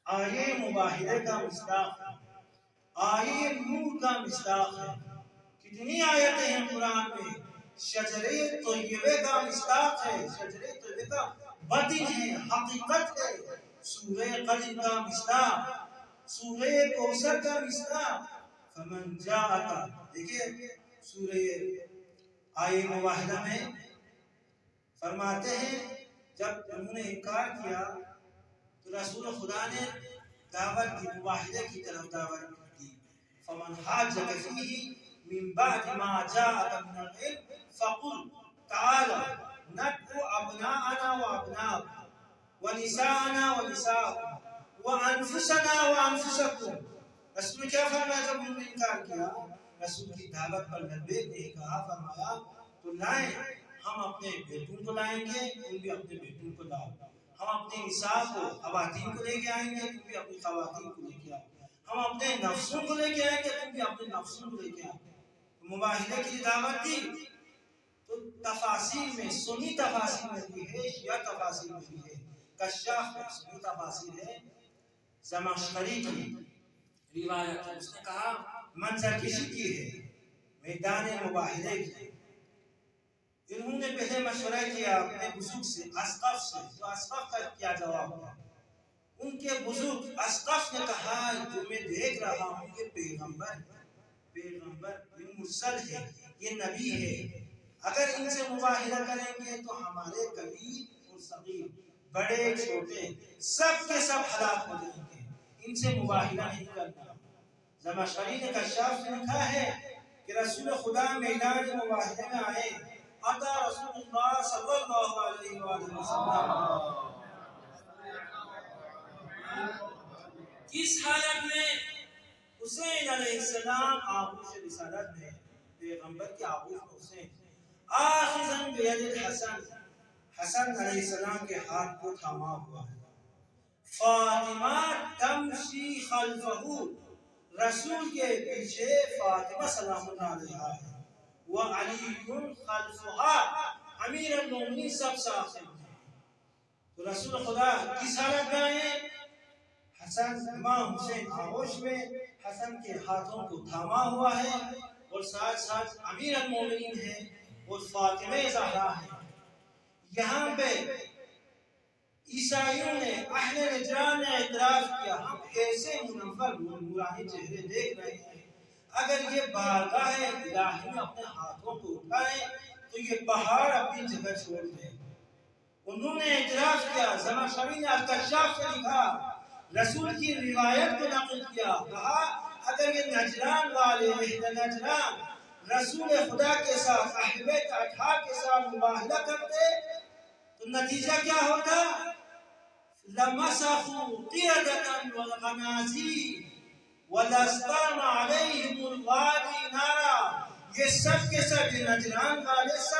آیے مباہدے کا مصداق ہے، آیے نور کا مصداق ہے۔ کتنی آیتیں ہیں قرآن میں، شجرے طیبے کا مصداق ہے، شجرے طیبے کا بدن ہے، حقیقت ہے۔ سورہ قلم کا مصداق، سورہ کوثر کا مصداق، فمن جاءک، دیکھیں سورہ آیے مباہدہ میں فرماتے ہیں جب انہوں نے انکار کیا تو رسول خدا نے دعوت کی، مباہدے کی طرف دعوت کی۔ فمن حاجک فیہ من بعد ما جاءک من العلم فقل تعالوا ندعو ابناءنا وابناءکم ونساءنا ونساءکم وانفسنا وانفسکم۔ رسول نے کیا فرمایا جب انہوں نے انکار کیا؟ رسول کی دعوت پر لبیک نہیں کہا، فرمایا تو لائیں، ہم اپنے بیٹوں کو لائیں گے، تم بھی اپنے بیٹوں کو لاؤ۔ ہم اپنے نساء کو، خواتین کو لے کے آئیں گے، تم بھی اپنی خواتین کو لے کے آؤ۔ ہم اپنے نفسوں کو لے کے آئیں گے، تم بھی اپنے نفسوں کو لے کے آؤ۔ مباہدے کی دعوت دی تو تفاسیر میں، سنی تفاسیر میں بھی ہے، شیعہ تفاسیر میں بھی ہے، کشاف میں سنی تفاسیر ہے، زمخشری کی روایت ہے۔ اس نے کہا منظر کسی کی ہے؟ میدان مباہدے کی۔ انہوں نے پہلے مشورہ کیا اپنے بزرگ سے، اسقف سے، تو اسقف کا کیا جواب ہے؟ ان کے بزرگ اسقف نے کہا جو میں دیکھ رہا ہوں یہ پیغمبر یہ مرسل ہے، یہ نبی ہے، اگر ان سے مباہدہ کریں گے تو ہمارے کبیر اور صغیر، بڑے چھوٹے سب کے سب ہلاک ہو جائیں گے، ان سے مباہدہ نہیں کرنا۔ زمخشری نے کشاف سے لکھا ہے کہ رسول خدا میدان مباہدے میں آئے، اتا رسول اللہ صلی اللہ علیہ وآلہ وسلم کس حالت میں؟ حسین علیہ السلام آغوش رسالت میں، پیغمبر کے آغوش میں حسین، آخذاً بید الحسن، حسن علیہ السلام کے ہاتھ کو تھاما ہوا ہے۔ فاطمہ تمشی خلفہ، رسول کے پیچھے فاطمہ سلام اللہ علیہا ہے، وعلی خلفہا، امیر المومنین سب ساتھ ہیں۔ تو رسول خدا کس حالت میں آئے؟ حسن، امام حسین آغوش میں، حسن کے ہاتھوں کو تھاما ہوا ہے، اور ساتھ ساتھ امیر المومنین ہے اور فاطمہ زہرا ہے۔ یہاں پہ عیسائیوں نے، اہل نجران نے اعتراف کیا، ہم ایسے منور نورانی چہرے دیکھ رہے ہیں، اگر یہ بارگاہ الہی میں اپنے ہاتھوں کو اٹھائیں تو یہ پہاڑ اپنی جگہ چھوڑ دیں۔ انہوں نے اعتراف کیا، زمخشری نے الکشاف سے لکھا، رسول کی روایت کو نقل کیا، کہا اگر یہ نجران والے، اہل نجران رسول خدا کے ساتھ، اہل بیت اطہار کے ساتھ مباہدہ کرتے تو نتیجہ کیا ہوتا؟ لَمَسَخُوا قِرَدَةً وَالْخَنَازِيرَ وَلَاسْتَرْمَ عَلَيْهِمُ الْوَادِي نَارًا۔ یہ سب کے سب نجران والے سب